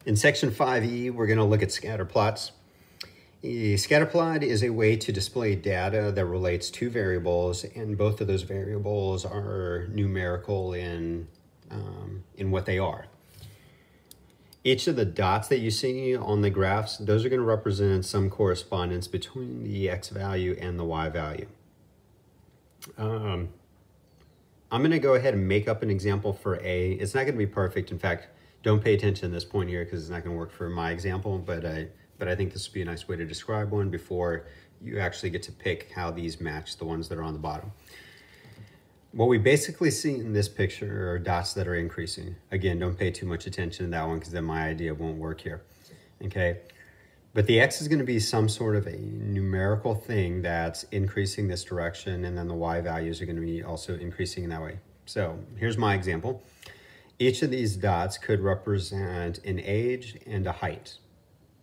In section 5E, we're going to look at scatter plots. A scatter plot is a way to display data that relates to variables, and both of those variables are numerical in what they are. Each of the dots that you see on the graphs, those are going to represent some correspondence between the x value and the y value. I'm going to go ahead and make up an example for A. It's not going to be perfect. In fact, don't pay attention to this point here because it's not going to work for my example, but I think this would be a nice way to describe one before you actually get to pick how these match the ones that are on the bottom. What we basically see in this picture are dots that are increasing. Again, don't pay too much attention to that one because then my idea won't work here, okay? But the x is going to be some sort of a numerical thing that's increasing this direction, and then the y values are going to be also increasing in that way. So here's my example. Each of these dots could represent an age and a height.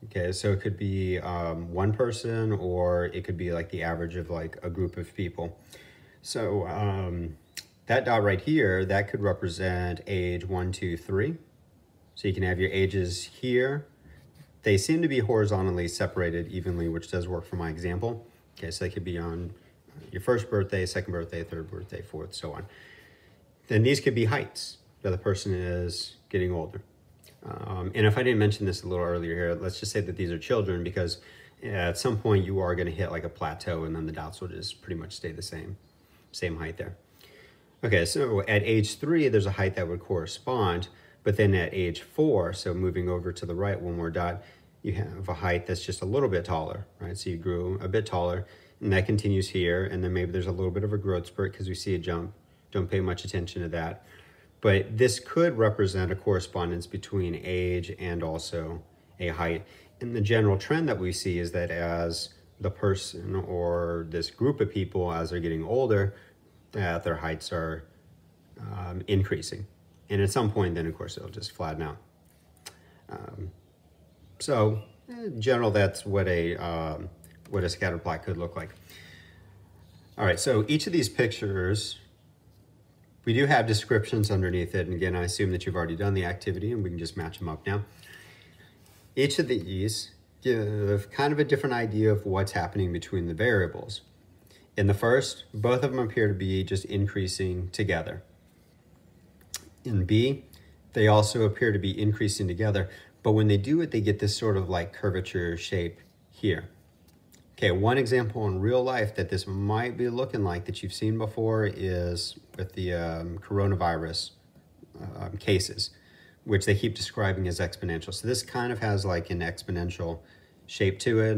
Okay, so it could be one person, or it could be like the average of like a group of people. So that dot right here, that could represent age 1, 2, 3. So you can have your ages here. They seem to be horizontally separated evenly, which does work for my example. Okay, so they could be on your first birthday, second birthday, third birthday, fourth, so on. Then these could be heights that the person is getting older. And if I didn't mention this a little earlier here, let's just say that these are children, because at some point you are going to hit like a plateau, and then the dots will just pretty much stay the same height there. Okay, so at age 3, there's a height that would correspond, but then at age 4, so moving over to the right, one more dot, you have a height that's just a little bit taller, right? So you grew a bit taller, and that continues here, and then maybe there's a little bit of a growth spurt because we see a jump. Don't pay much attention to that. But this could represent a correspondence between age and also a height. And the general trend that we see is that as the person or this group of people, as they're getting older, that their heights are increasing. And at some point, then, of course, it'll just flatten out. In general, that's what a scatter plot could look like. All right, so each of these pictures, we do have descriptions underneath it, and again, I assume that you've already done the activity, and we can just match them up now. Each of these give kind of a different idea of what's happening between the variables. In the first, both of them appear to be just increasing together. In B, they also appear to be increasing together, but when they do it, they get this sort of like curvature shape here. Okay, one example in real life that this might be looking like that you've seen before is with the coronavirus cases, which they keep describing as exponential. So this kind of has like an exponential shape to it.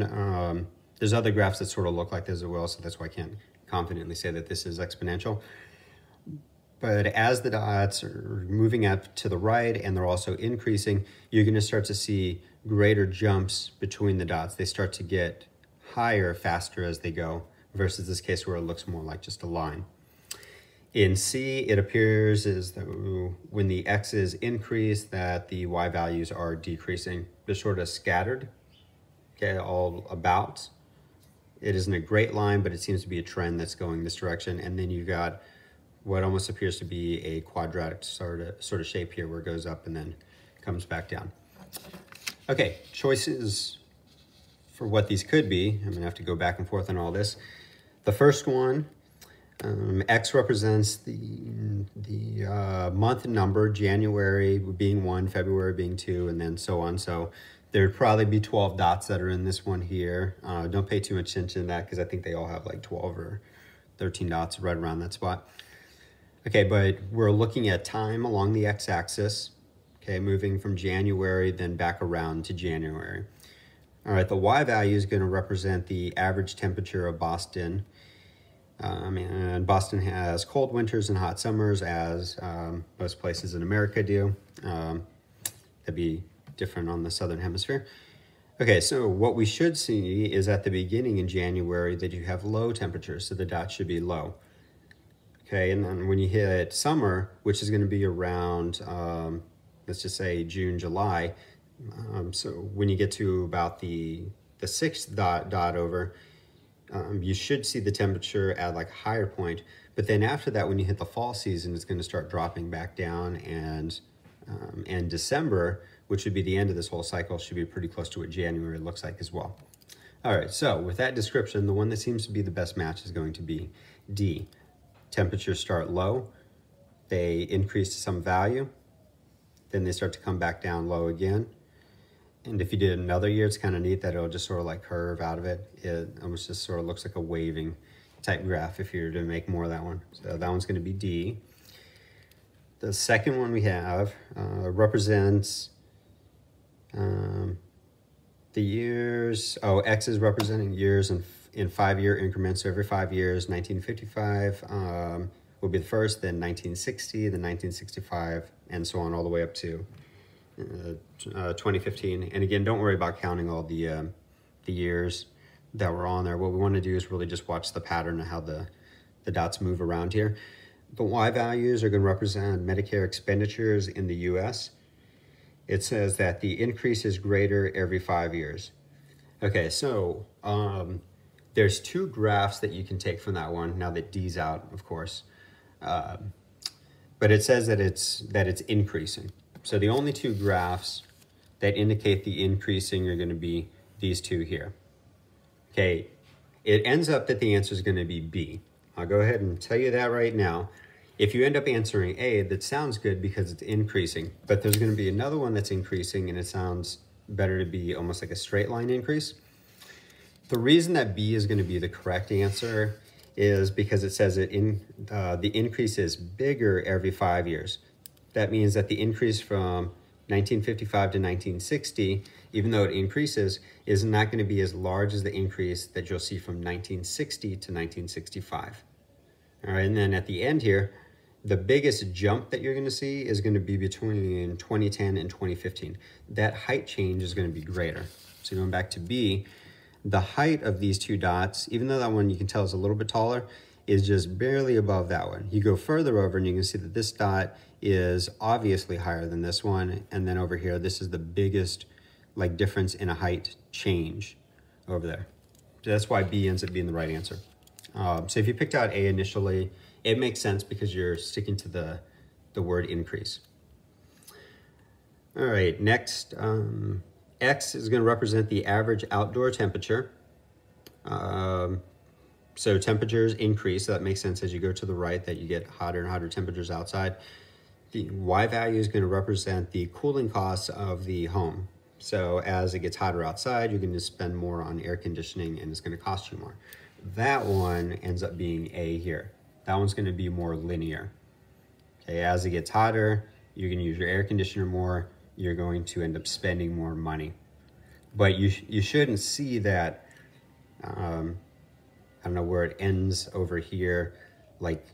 There's other graphs that sort of look like this as well, so that's why I can't confidently say that this is exponential. But as the dots are moving up to the right and they're also increasing, you're going to start to see greater jumps between the dots. They start to get higher faster as they go, versus this case where it looks more like just a line. In C, it appears as though when the x's increase that the y values are decreasing. They're sort of scattered, okay, all about. It isn't a great line, but it seems to be a trend that's going this direction. And then you've got what almost appears to be a quadratic sort of shape here where it goes up and then comes back down. Okay, choices for what these could be. I'm gonna have to go back and forth on all this. The first one, X represents the month number, January being 1, February being 2, and then so on. So there'd probably be 12 dots that are in this one here. Don't pay too much attention to that because I think they all have like 12 or 13 dots right around that spot. Okay, but we're looking at time along the x-axis, okay, moving from January then back around to January. All right, the y value is going to represent the average temperature of Boston. And Boston has cold winters and hot summers, as most places in America do. That'd be different on the southern hemisphere. Okay, so what we should see is at the beginning in January that you have low temperatures, so the dot should be low. Okay, and then when you hit summer, which is going to be around, let's just say June, July, so when you get to about the 6th dot over, you should see the temperature at like a higher point. But then after that, when you hit the fall season, it's going to start dropping back down, and And December, which would be the end of this whole cycle, should be pretty close to what January looks like as well. All right, so with that description, the one that seems to be the best match is going to be D. Temperatures start low, they increase to some value, then they start to come back down low again. And if you did another year, it's kind of neat that it'll just sort of like curve out of it. It almost just sort of looks like a waving type graph if you were to make more of that one. So that one's going to be D. The second one we have represents the years. Oh, X is representing years in 5-year increments. So every 5 years, 1955 will be the first, then 1960, then 1965, and so on all the way up to 2015. And again, don't worry about counting all the years that were on there. What we want to do is really just watch the pattern of how the dots move around here. The Y values are going to represent Medicare expenditures in the US. It says that the increase is greater every 5 years. Okay, so there's two graphs that you can take from that one, now that D's out, of course. But it says that it's increasing. So the only two graphs that indicate the increasing are going to be these two here. Okay, it ends up that the answer is going to be B. I'll go ahead and tell you that right now. If you end up answering A, that sounds good because it's increasing, but there's going to be another one that's increasing and it sounds better to be almost like a straight line increase. The reason that B is going to be the correct answer is because it says the increase is bigger every 5 years. That means that the increase from 1955 to 1960, even though it increases, is not going to be as large as the increase that you'll see from 1960 to 1965. All right, and then at the end here, the biggest jump that you're going to see is going to be between 2010 and 2015. That height change is going to be greater. So going back to B, the height of these two dots, even though that one you can tell is a little bit taller, is just barely above that one. You go further over and you can see that this dot is obviously higher than this one. And then over here, this is the biggest like difference in a height change over there. So that's why B ends up being the right answer. So if you picked out A initially, it makes sense because you're sticking to the word increase. All right, next, X is going to represent the average outdoor temperature. So temperatures increase, so that makes sense as you go to the right that you get hotter and hotter temperatures outside. The Y value is going to represent the cooling costs of the home. So as it gets hotter outside, you're going to spend more on air conditioning and it's going to cost you more. That one ends up being A here. That one's going to be more linear. Okay, as it gets hotter, you're going to use your air conditioner more. You're going to end up spending more money. But you shouldn't see that, I don't know where it ends over here, like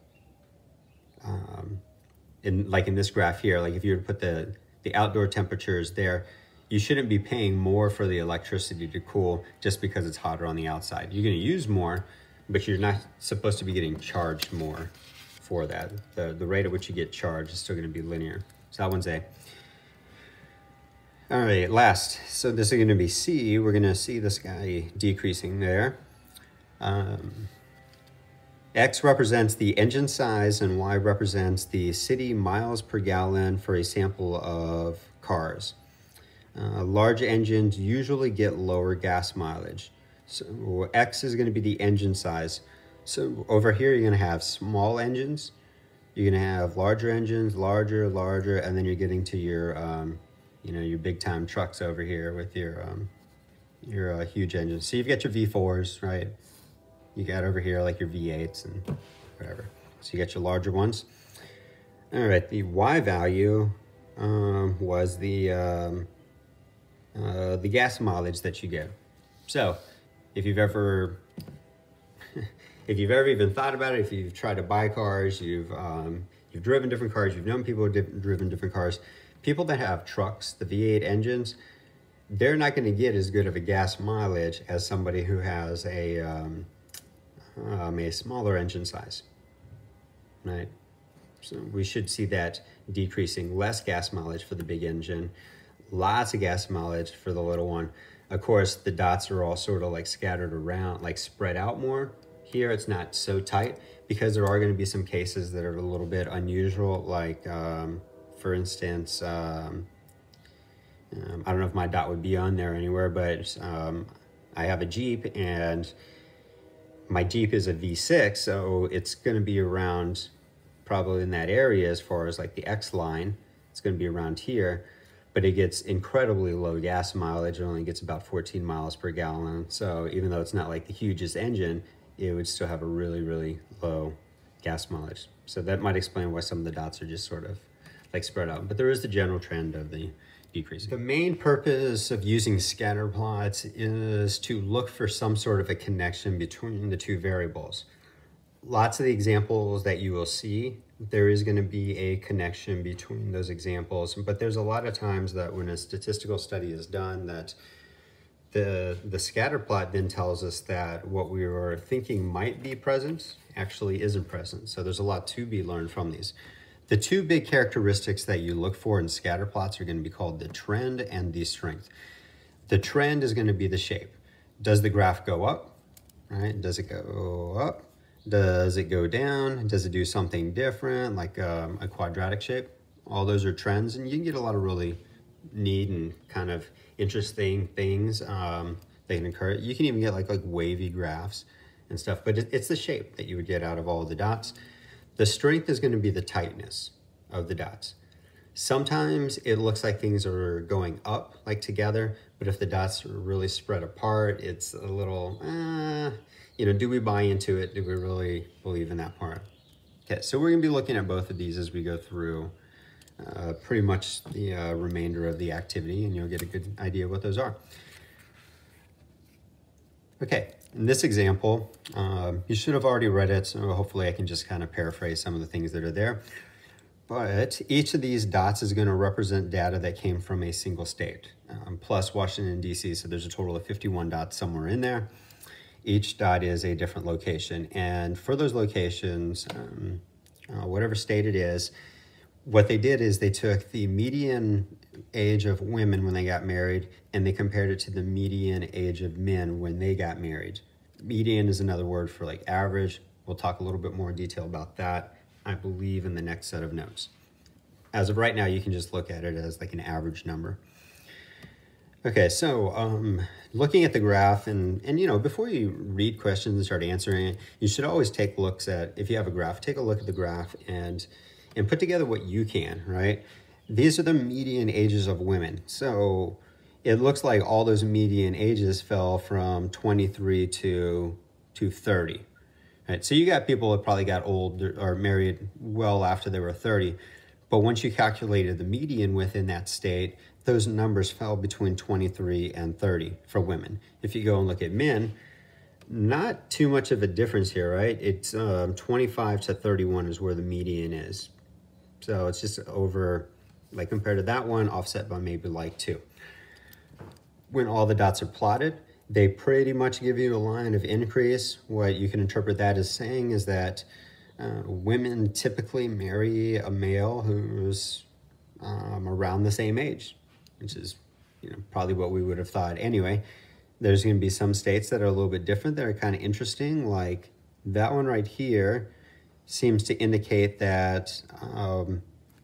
in this graph here, like if you were to put the outdoor temperatures there, you shouldn't be paying more for the electricity to cool just because it's hotter on the outside. You're going to use more, but you're not supposed to be getting charged more for that. The rate at which you get charged is still going to be linear. So that one's A. All right, last. So this is going to be C. We're going to see this guy decreasing there. X represents the engine size and Y represents the city miles per gallon for a sample of cars. Large engines usually get lower gas mileage. So X is going to be the engine size. So over here, you're going to have small engines. You're going to have larger engines, larger, and then you're getting to your, your big time trucks over here with your huge engines. So you've got your V4s, right? You got over here like your V8s and whatever. So you got your larger ones. All right, the Y value was the gas mileage that you get. So if you've ever even thought about it, if you've tried to buy cars, you've driven different cars, you've known people who've driven different cars, people that have trucks, the V8 engines, they're not going to get as good of a gas mileage as somebody who has a smaller engine size, right? So we should see that decreasing, less gas mileage for the big engine, lots of gas mileage for the little one. Of course, the dots are all sort of like scattered around, like spread out more. Here, it's not so tight because there are going to be some cases that are a little bit unusual, like for instance, I don't know if my dot would be on there anywhere, but I have a Jeep, and my Jeep is a V6, so it's going to be around probably in that area as far as like the X line. It's going to be around here, but it gets incredibly low gas mileage. It only gets about 14 miles per gallon. So even though it's not like the hugest engine, it would still have a really, really low gas mileage. So that might explain why some of the dots are just sort of like spread out, but there is the general trend of the decreasing. The main purpose of using scatter plots is to look for some sort of a connection between the two variables. Lots of the examples that you will see, there is going to be a connection between those examples, but there's a lot of times that when a statistical study is done that the scatter plot then tells us that what we were thinking might be present actually isn't present. So there's a lot to be learned from these. The two big characteristics that you look for in scatter plots are going to be called the trend and the strength. The trend is going to be the shape. Does the graph go up? Right? Does it go up? Does it go down? Does it do something different, like a quadratic shape? All those are trends, and you can get a lot of really neat and kind of interesting things that can occur. You can even get like wavy graphs and stuff, but it's the shape that you would get out of all of the dots. The strength is going to be the tightness of the dots. Sometimes it looks like things are going up like together, but if the dots are really spread apart, it's a little, you know, do we buy into it? Do we really believe in that part? Okay, so we're going to be looking at both of these as we go through pretty much the remainder of the activity, and you'll get a good idea of what those are. Okay, in this example, you should have already read it, so hopefully I can just kind of paraphrase some of the things that are there. But each of these dots is going to represent data that came from a single state, plus Washington, D.C., so there's a total of 51 dots somewhere in there. Each dot is a different location, and for those locations, whatever state it is, what they did is they took the median age of women when they got married and they compared it to the median age of men when they got married. Median is another word for like average. We'll talk a little bit more in detail about that, I believe, in the next set of notes. As of right now, you can just look at it as like an average number. Okay, so looking at the graph, and you know, before you read questions and start answering it, you should always take looks at, if you have a graph, take a look at the graph and put together what you can, right? These are the median ages of women. So it looks like all those median ages fell from 23 to 30. Right? So you got people that probably got old or married well after they were 30. But once you calculated the median within that state, those numbers fell between 23 and 30 for women. If you go and look at men, not too much of a difference here, right? It's 25 to 31 is where the median is. So it's just over, like compared to that one, offset by maybe like 2. When all the dots are plotted, they pretty much give you a line of increase. What you can interpret that as saying is that women typically marry a male who's around the same age, which is, you know, probably what we would have thought anyway. There's going to be some states that are a little bit different that are kind of interesting, like that one right here seems to indicate that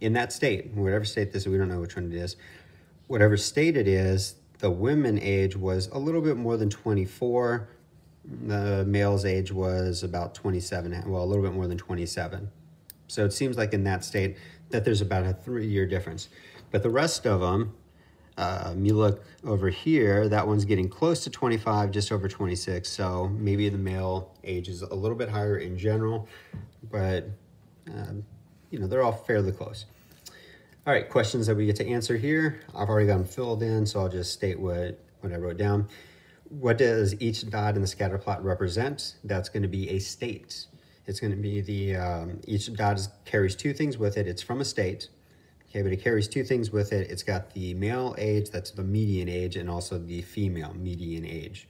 in that state, whatever state this is, we don't know which one it is, whatever state it is, the women age was a little bit more than 24. The male's age was about 27, well, a little bit more than 27. So it seems like in that state that there's about a 3-year difference. But the rest of them, you look over here, that one's getting close to 25, just over 26. So maybe the male age is a little bit higher in general, but you know, they're all fairly close. All right, questions that we get to answer here. I've already got them filled in, so I'll just state what I wrote down. What does each dot in the scatter plot represent? That's going to be a state. It's going to be the, each dot carries 2 things with it. It's from a state, okay, but it carries 2 things with it. It's got the male age, that's the median age, and also the female median age.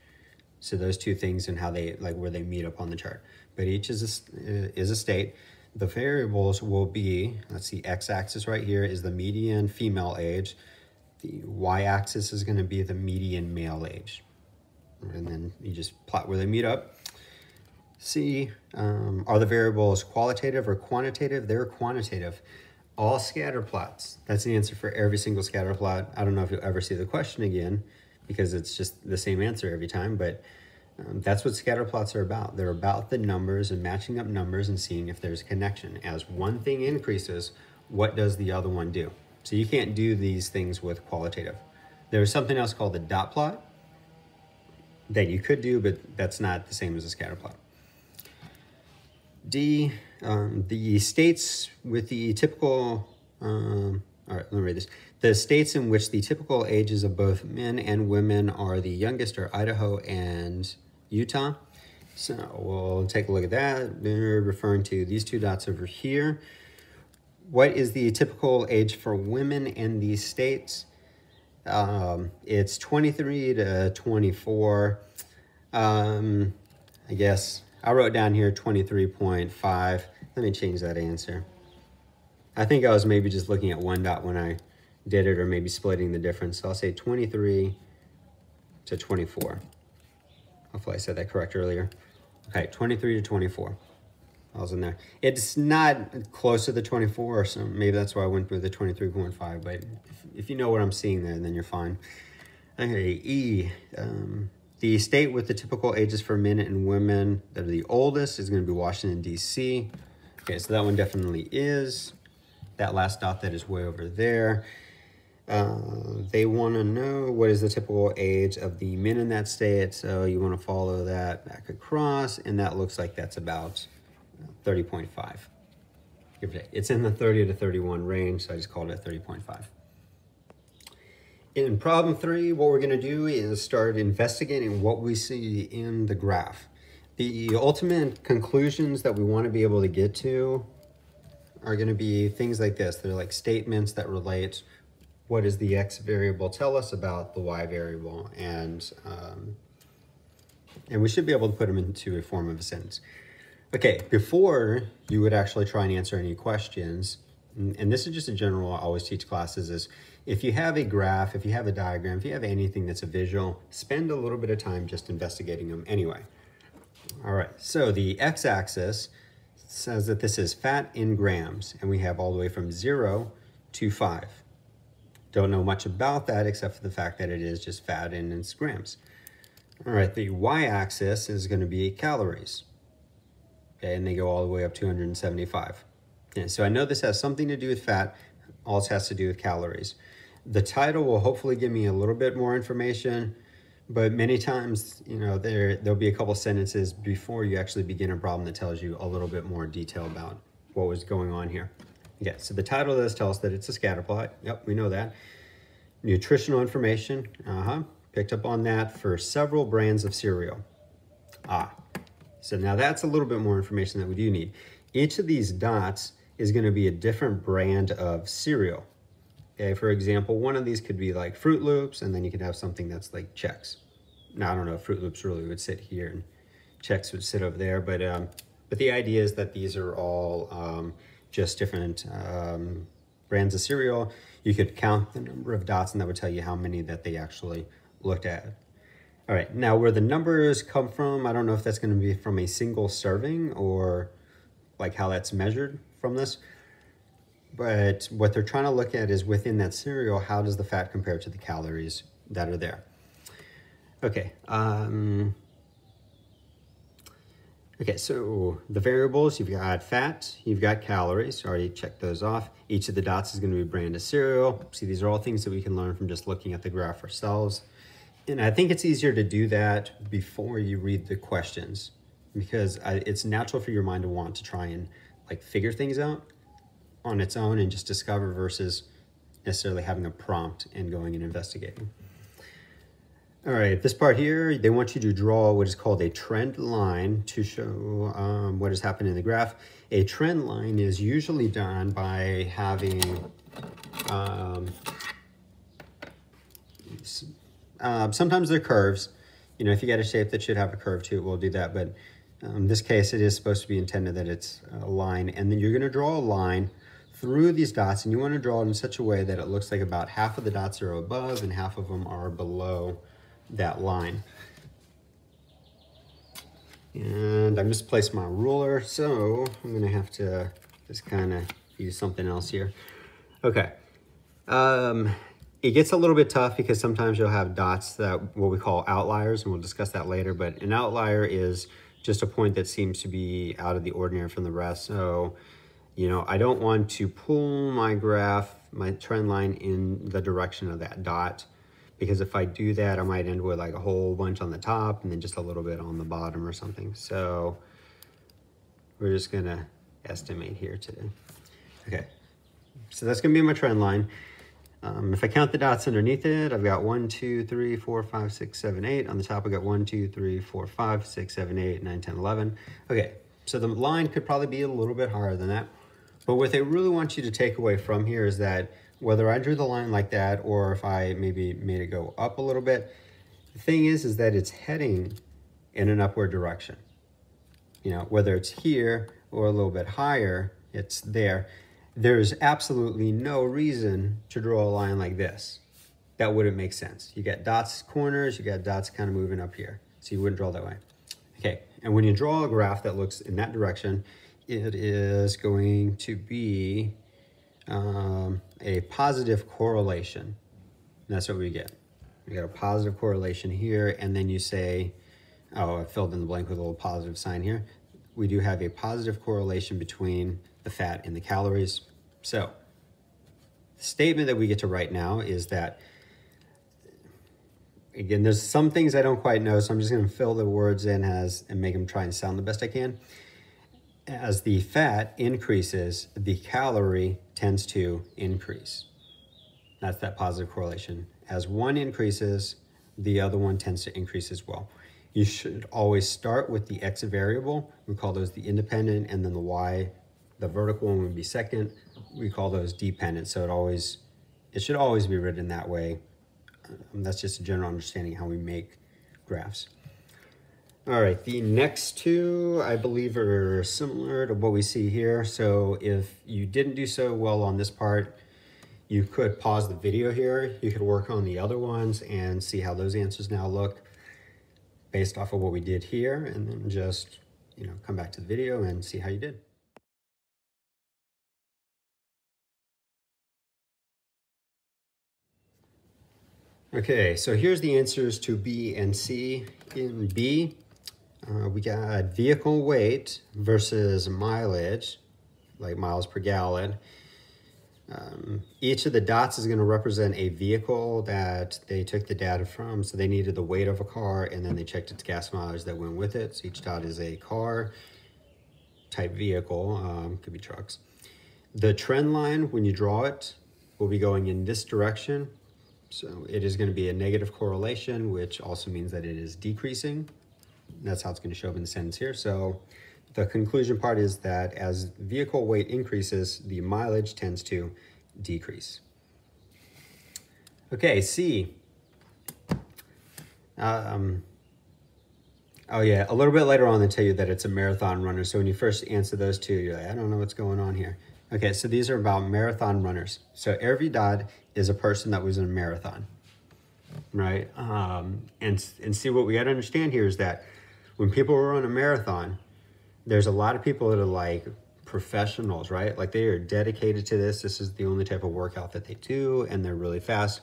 So those 2 things and how they, like where they meet up on the chart. But each is a state. The variables will be, let's see, x-axis right here is the median female age. The y-axis is going to be the median male age. And then you just plot where they meet up. See, are the variables qualitative or quantitative? They're quantitative. all scatter plots. That's the answer for every single scatter plot. I don't know if you'll ever see the question again because it's just the same answer every time, but that's what scatter plots are about. They're about the numbers and matching up numbers and seeing if there's a connection. As one thing increases, what does the other one do? So you can't do these things with qualitative. There's something else called the dot plot that you could do, but that's not the same as a scatter plot. D, the states with the typical, all right, let me read this. The states in which the typical ages of both men and women are the youngest are Idaho and Utah. So we'll take a look at that. They're referring to these two dots over here. What is the typical age for women in these states? It's 23 to 24. I guess I wrote down here 23.5. Let me change that answer. I think I was maybe just looking at one dot when I did it, or maybe splitting the difference. So I'll say 23 to 24. Hopefully I said that correct earlier. Okay, 23 to 24. I was in there. It's not close to the 24, so maybe that's why I went with the 23.5, but if you know what I'm seeing there, then you're fine. Okay, E. The state with the typical ages for men and women that are the oldest is going to be Washington, D.C. Okay, so that one definitely is. That last dot that is way over there. They want to know what is the typical age of the men in that state, so you want to follow that back across, and that looks like that's about 30.5. It's in the 30 to 31 range, so I just called it 30.5. In problem 3, what we're going to do is start investigating what we see in the graph. The ultimate conclusions that we want to be able to get to are going to be things like this. They're like statements that relate what does the x variable tell us about the y variable, and we should be able to put them into a form of a sentence. Okay, before you would actually try and answer any questions, and this is just a general, I always teach classes, is if you have a graph, if you have a diagram, if you have anything that's a visual, spend a little bit of time just investigating them anyway. All right, so the x-axis says that this is fat in grams, and we have all the way from 0 to 5. Don't know much about that except for the fact that it is just fat in its grams. All right, the y-axis is going to be calories. Okay, and they go all the way up to 275. Okay, so I know this has something to do with fat. All it has to do with calories. The title will hopefully give me a little bit more information, but many times, you know, there'll be a couple sentences before you actually begin a problem that tells you a little bit more detail about what was going on here. Okay, so the title does tell us that it's a scatter plot. Yep, we know that. Nutritional information. Picked up on that for several brands of cereal. So now that's a little bit more information that we do need. Each of these dots is going to be a different brand of cereal. Okay, for example, one of these could be like Fruit Loops, and then you could have something that's like Chex. Now, I don't know if Fruit Loops really would sit here and Chex would sit over there, but the idea is that these are all just different brands of cereal. You could count the number of dots, and that would tell you how many that they actually looked at. All right, now where the numbers come from, I don't know if that's going to be from a single serving or like how that's measured from this. But what they're trying to look at is within that cereal, how does the fat compare to the calories that are there? Okay. Okay, so the variables, you've got fat, you've got calories. Already checked those off. Each of the dots is going to be a brand of cereal. See, these are all things that we can learn from just looking at the graph ourselves. And I think it's easier to do that before you read the questions, because it's natural for your mind to want to try and like figure things out on its own and just discover versus necessarily having a prompt and going and investigating. All right, this part here, they want you to draw what is called a trend line to show what has happened in the graph. A trend line is usually done by having sometimes they're curves. You know, if you get a shape that should have a curve too, we'll do that. But in this case, it is supposed to be intended that it's a line. And then you're going to draw a line through these dots, and you want to draw it in such a way that it looks like about half of the dots are above and half of them are below that line. And I misplaced my ruler, so I'm going to have to just kind of use something else here. Okay. It gets a little bit tough because sometimes you'll have dots that what we call outliers, and we'll discuss that later, but an outlier is just a point that seems to be out of the ordinary from the rest. So, you know, I don't want to pull my graph, my trend line in the direction of that dot, because if I do that, I might end with like a whole bunch on the top and then just a little bit on the bottom or something. So we're just gonna estimate here today. Okay, so that's gonna be my trend line. If I count the dots underneath it, I've got 1, 2, 3, 4, 5, 6, 7, 8. On the top, I got 1, 2, 3, 4, 5, 6, 7, 8, 9, 10, 11. Okay, so the line could probably be a little bit higher than that. But what they really want you to take away from here is that whether I drew the line like that or if I maybe made it go up a little bit, the thing is that it's heading in an upward direction. You know, whether it's here or a little bit higher, it's there. There's absolutely no reason to draw a line like this. That wouldn't make sense. You got dots corners, you got dots kind of moving up here. So you wouldn't draw that way. Okay, and when you draw a graph that looks in that direction, it is going to be a positive correlation. And that's what we get. We got a positive correlation here, and then you say, oh, I filled in the blank with a little positive sign here. We do have a positive correlation between the fat and the calories. So the statement that we get to write now is that, again, there's some things I don't quite know, so I'm just going to fill the words in and make them try and sound the best I can. As the fat increases, the calorie tends to increase. That's that positive correlation. As one increases, the other one tends to increase as well. You should always start with the X variable. We call those the independent, and then the Y, the vertical one would be second. We call those dependent. So it should always be written that way. That's just a general understanding how we make graphs. All right, the next two, I believe, are similar to what we see here. So if you didn't do so well on this part, you could pause the video here. You could work on the other ones and see how those answers now look based off of what we did here, and then just, you know, come back to the video and see how you did. Okay, so here's the answers to B and C. In B, we got vehicle weight versus mileage, like miles per gallon. Each of the dots is going to represent a vehicle that they took the data from. So they needed the weight of a car, and then they checked its gas mileage that went with it. So each dot is a car type vehicle, could be trucks. The trend line, when you draw it, will be going in this direction. So it is going to be a negative correlation, which also means that it is decreasing. That's how it's going to show up in the sentence here. So the conclusion part is that as vehicle weight increases, the mileage tends to decrease. Okay, C. Oh yeah, a little bit later on they tell you that it's a marathon runner. So when you first answer those two, you're like, I don't know what's going on here. Okay, so these are about marathon runners. So every dot is a person that was in a marathon, right? And see, what we got to understand here is that when people run a marathon, there's a lot of people that are like professionals, right? Like they are dedicated to this. This is the only type of workout that they do, and they're really fast.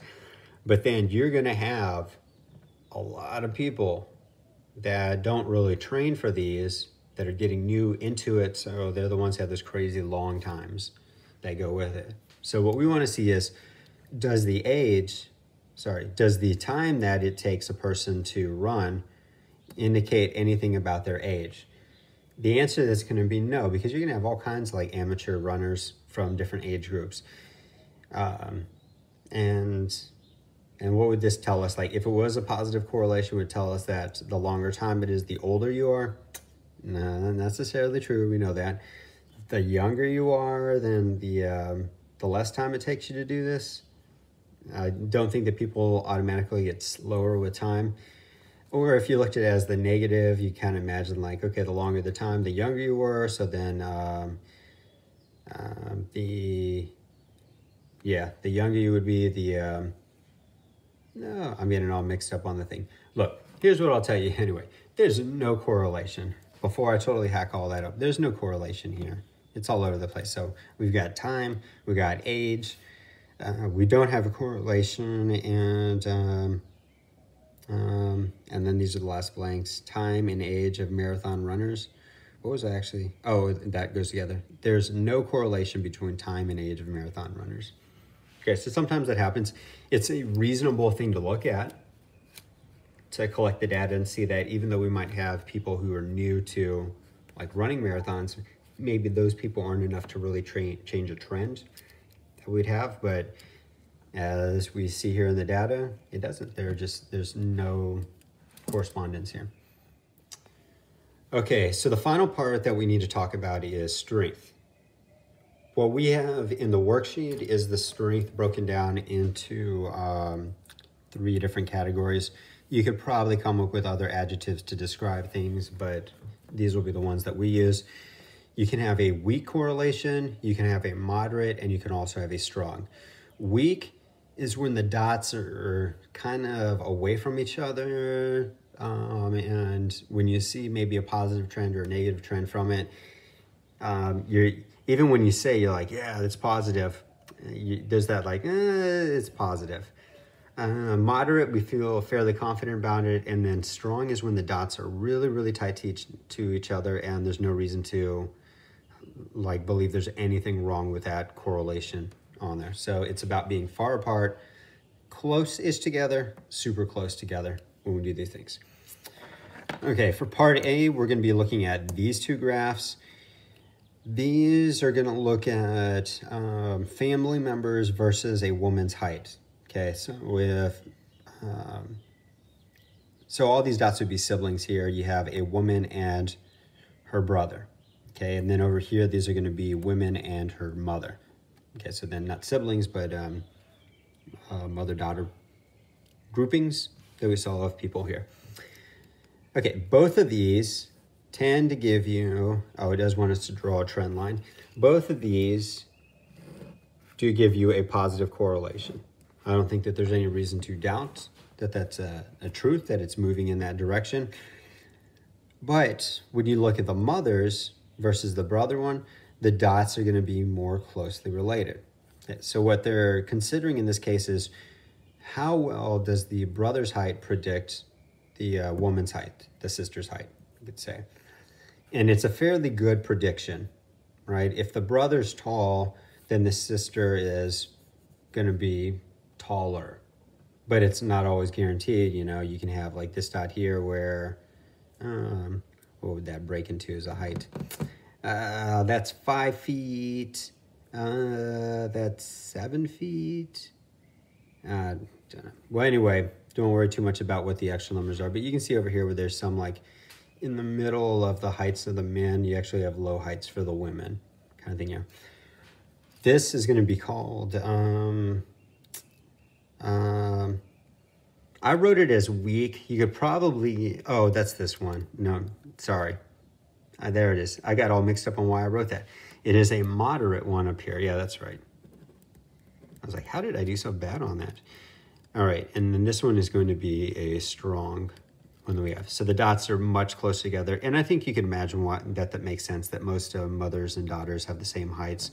But then you're going to have a lot of people that don't really train for these, that are getting new into it. So they're the ones who have those crazy long times that go with it. So what we want to see is, does the time that it takes a person to run indicate anything about their age? The answer to this is going to be no, because you're going to have all kinds of like amateur runners from different age groups. And what would this tell us? Like if it was a positive correlation, it would tell us that the longer time it is, the older you are. No, not necessarily true. We know that. The younger you are, then the less time it takes you to do this. I don't think that people automatically get slower with time. Or if you looked at it as the negative, you kind of imagine like, okay, the longer the time, the younger you were. So then the younger you would be, no, I'm getting all mixed up on the thing. Look, here's what I'll tell you anyway. There's no correlation. Before I totally hack all that up, there's no correlation here. It's all over the place. So we've got time, we've got age, we don't have a correlation, and then these are the last blanks, time and age of marathon runners. What was that actually? Oh, that goes together. There's no correlation between time and age of marathon runners. Okay, so sometimes that happens. It's a reasonable thing to look at, to collect the data and see that even though we might have people who are new to like running marathons, maybe those people aren't enough to really change a trend that we'd have. But as we see here in the data, it doesn't. There's no correspondence here. Okay, so the final part that we need to talk about is strength. What we have in the worksheet is the strength broken down into 3 different categories. You could probably come up with other adjectives to describe things, but these will be the ones that we use. You can have a weak correlation, you can have a moderate, and you can also have a strong. Weak is when the dots are kind of away from each other, and when you see maybe a positive trend or a negative trend from it, even when you say, you're like, yeah, it's positive, there's that like, it's positive. Moderate, we feel fairly confident about it, and then strong is when the dots are really, really tight to each other, and there's no reason to like believe there's anything wrong with that correlation on there. So it's about being far apart, close-ish together, super close together when we do these things. Okay, for part A, we're going to be looking at these 2 graphs. These are going to look at family members versus a woman's height. Okay, so so all these dots would be siblings here. You have a woman and her brother. Okay, and then over here, these are going to be women and her mother. Okay, so then not siblings, but mother-daughter groupings that we saw of people here. Okay, both of these tend to give you, oh, it does want us to draw a trend line. Both of these do give you a positive correlation. I don't think that there's any reason to doubt that that's a truth, that it's moving in that direction. But when you look at the mothers versus the brother one, the dots are going to be more closely related. Okay, so what they're considering in this case is how well does the brother's height predict the woman's height, the sister's height, you could say. And it's a fairly good prediction, right? If the brother's tall, then the sister is going to be taller. But it's not always guaranteed, you know. You can have like this dot here where, what would that break into as a height? That's 5 feet. That's 7 feet. Don't know. Well, anyway, don't worry too much about what the actual numbers are. But you can see over here where there's some like in the middle of the heights of the men, you actually have low heights for the women, kind of thing. Yeah. This is going to be called. I wrote it as weak. You could probably. Oh, that's this one. No, sorry. There it is. I got all mixed up on why I wrote that. It is a moderate one up here. Yeah, that's right. I was like, how did I do so bad on that? All right, and then this one is going to be a strong one that we have. So the dots are much closer together, and I think you can imagine why that makes sense, that most mothers and daughters have the same heights.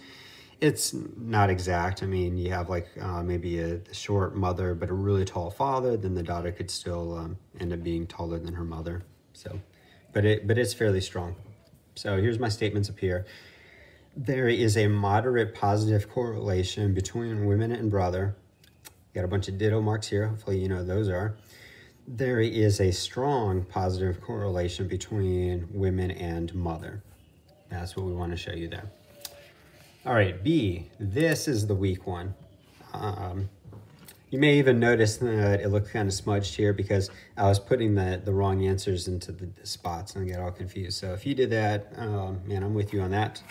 It's not exact. I mean, you have like maybe a short mother, but a really tall father, then the daughter could still end up being taller than her mother. So, but it's fairly strong. So here's my statements up here. There is a moderate positive correlation between women and brother. Got a bunch of ditto marks here. Hopefully you know what those are. There is a strong positive correlation between women and mother. That's what we want to show you there. All right, B, this is the weak one. You may even notice that it looks kind of smudged here because I was putting the wrong answers into the spots and I got all confused. So if you did that, man, I'm with you on that.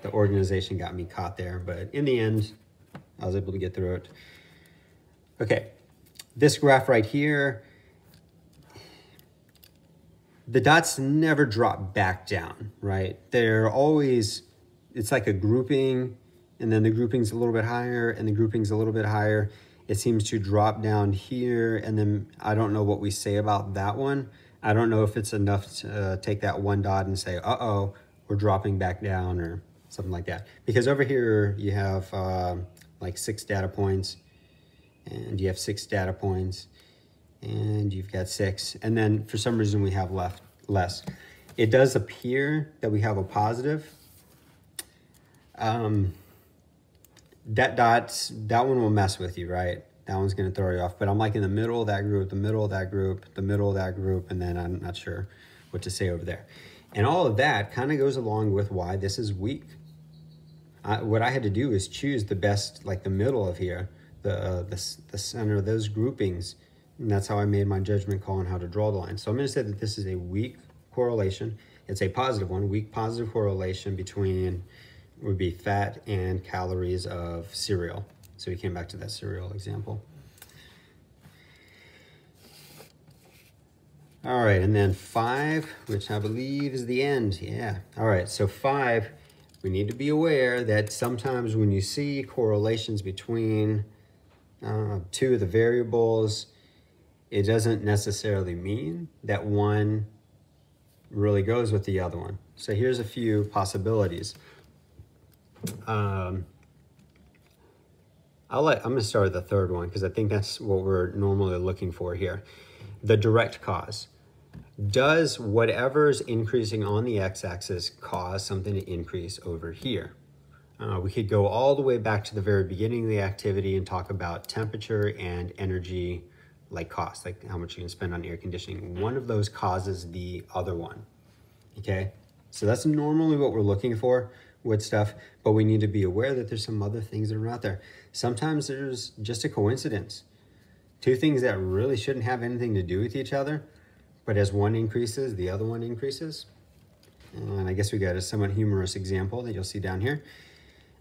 The organization got me caught there, but in the end, I was able to get through it. Okay, this graph right here, the dots never drop back down, right? They're always, it's like a grouping, and then the grouping's a little bit higher, and the grouping's a little bit higher. It seems to drop down here, and then I don't know what we say about that one. I don't know if it's enough to take that one dot and say, uh-oh, we're dropping back down, or something like that. Because over here you have like 6 data points, and you have 6 data points, and you've got 6, and then for some reason we have less. It does appear that we have a positive. That one will mess with you, right? That one's going to throw you off. But I'm like in the middle of that group, the middle of that group, the middle of that group, and then I'm not sure what to say over there. And all of that kind of goes along with why this is weak. What I had to do is choose the best, like the middle of here, the center of those groupings. And that's how I made my judgment call on how to draw the line. So I'm going to say that this is a weak correlation. It's a positive one, weak positive correlation between would be fat and calories of cereal. So we came back to that cereal example. All right, and then 5, which I believe is the end. Yeah. All right, so 5, we need to be aware that sometimes when you see correlations between 2 of the variables, it doesn't necessarily mean that one really goes with the other one. So here's a few possibilities. I'm going to start with the third one because I think that's what we're normally looking for here. The direct cause. Does whatever's increasing on the x-axis cause something to increase over here? We could go all the way back to the very beginning of the activity and talk about temperature and energy, like cost, like how much you can spend on air conditioning. One of those causes the other one, okay? So that's normally what we're looking for with stuff, but we need to be aware that there's some other things that are out there. Sometimes there's just a coincidence. 2 things that really shouldn't have anything to do with each other, but as one increases, the other one increases. And I guess we got a somewhat humorous example that you'll see down here.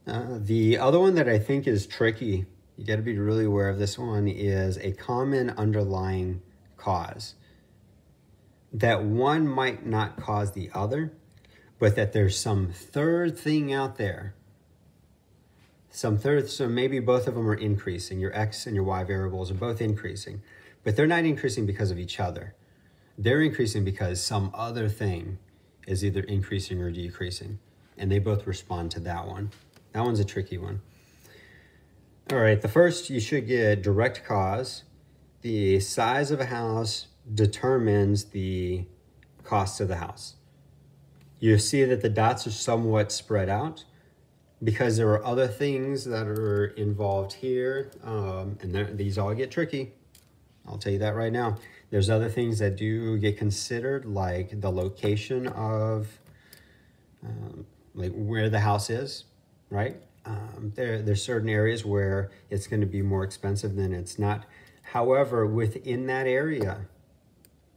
The other one that I think is tricky, you got to be really aware of this one, is a common underlying cause. That one might not cause the other, but that there's some third thing out there. So maybe both of them are increasing. Your x and your y variables are both increasing, but they're not increasing because of each other. They're increasing because some other thing is either increasing or decreasing, and they both respond to that one. That one's a tricky one. All right, the first, you should get direct cause. The size of a house determines the cost of the house. You see that the dots are somewhat spread out because there are other things that are involved here, and these all get tricky. I'll tell you that right now. There's other things that do get considered, like the location of like where the house is, right? There's certain areas where it's going to be more expensive than it's not. However, within that area,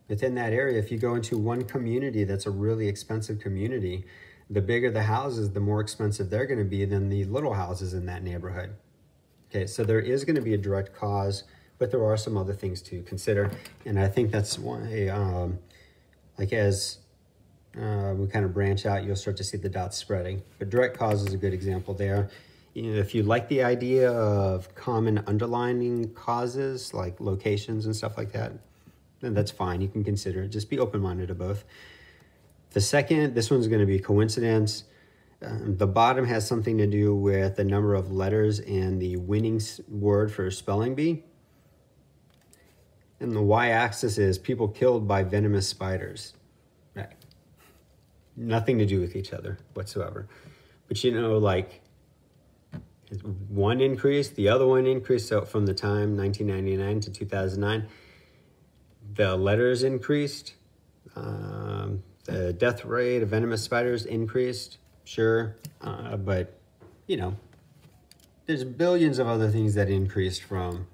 if you go into one community that's a really expensive community, the bigger the houses, the more expensive they're going to be than the little houses in that neighborhood. Okay, so there is going to be a direct cause, but there are some other things to consider. And I think that's why, like as we kind of branch out, you'll start to see the dots spreading. But direct cause is a good example there. You know, if you like the idea of common underlying causes, like locations and stuff like that, then that's fine. You can consider it. Just be open-minded to both. The second, this one's going to be coincidence. The bottom has something to do with the number of letters in the winning word for spelling bee. And the y-axis is people killed by venomous spiders. Right. Nothing to do with each other whatsoever. But you know, like, one increased, the other one increased. So from the time 1999 to 2009, the letters increased. The death rate of venomous spiders increased, sure. But, you know, there's billions of other things that increased from,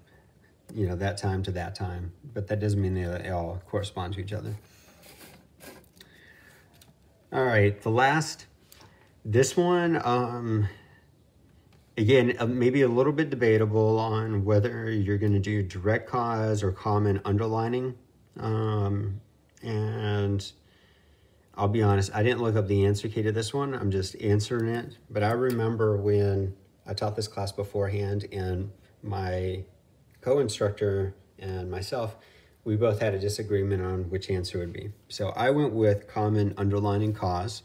you know, that time to that time. But that doesn't mean they all correspond to each other. All right, the last, this one, again, maybe a little bit debatable on whether you're going to do direct cause or common underlining. And I'll be honest, I didn't look up the answer key to this one. I'm just answering it. But I remember when I taught this class beforehand, and my co-instructor and myself, we both had a disagreement on which answer would be. So I went with common underlining cause.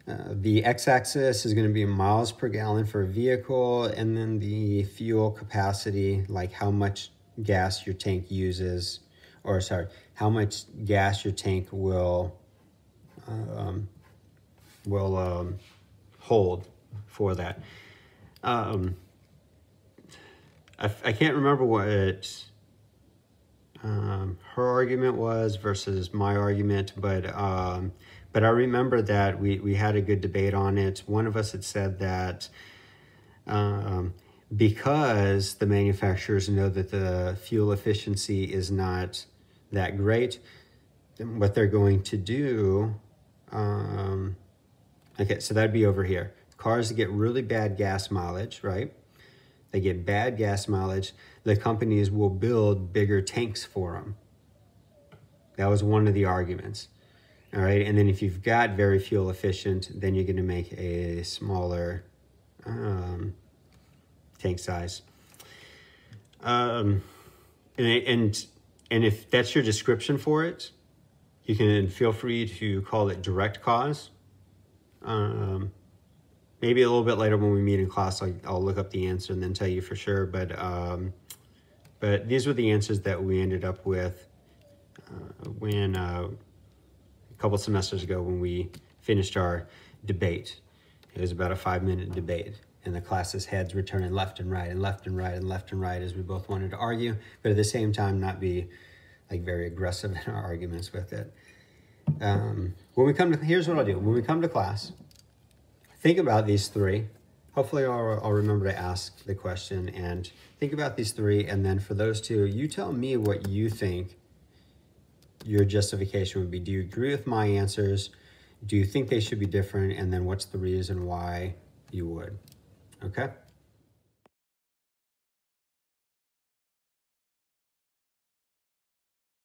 The x-axis is going to be miles per gallon for a vehicle, and then the fuel capacity, like how much gas your tank uses, or sorry, how much gas your tank will hold for that. I can't remember what her argument was versus my argument, but I remember that we had a good debate on it. One of us had said that because the manufacturers know that the fuel efficiency is not that great, then what they're going to do, okay, so that'd be over here. Cars that get really bad gas mileage, right? They get bad gas mileage. The companies will build bigger tanks for them. That was one of the arguments. All right, and then if you've got very fuel efficient, then you're going to make a smaller tank size. And if that's your description for it, you can feel free to call it direct cause. Maybe a little bit later when we meet in class, I'll look up the answer and then tell you for sure. But these were the answers that we ended up with when a couple semesters ago when we finished our debate. It was about a 5-minute debate, and the class's heads were turning left and right and left and right and left and right as we both wanted to argue, but at the same time not be like very aggressive in our arguments with it. When we come to, here's what I'll do. When we come to class, think about these three. Hopefully I'll remember to ask the question and think about these three, and then for those two, you tell me what you think your justification would be. Do you agree with my answers? Do you think they should be different? And then what's the reason why you would? Okay?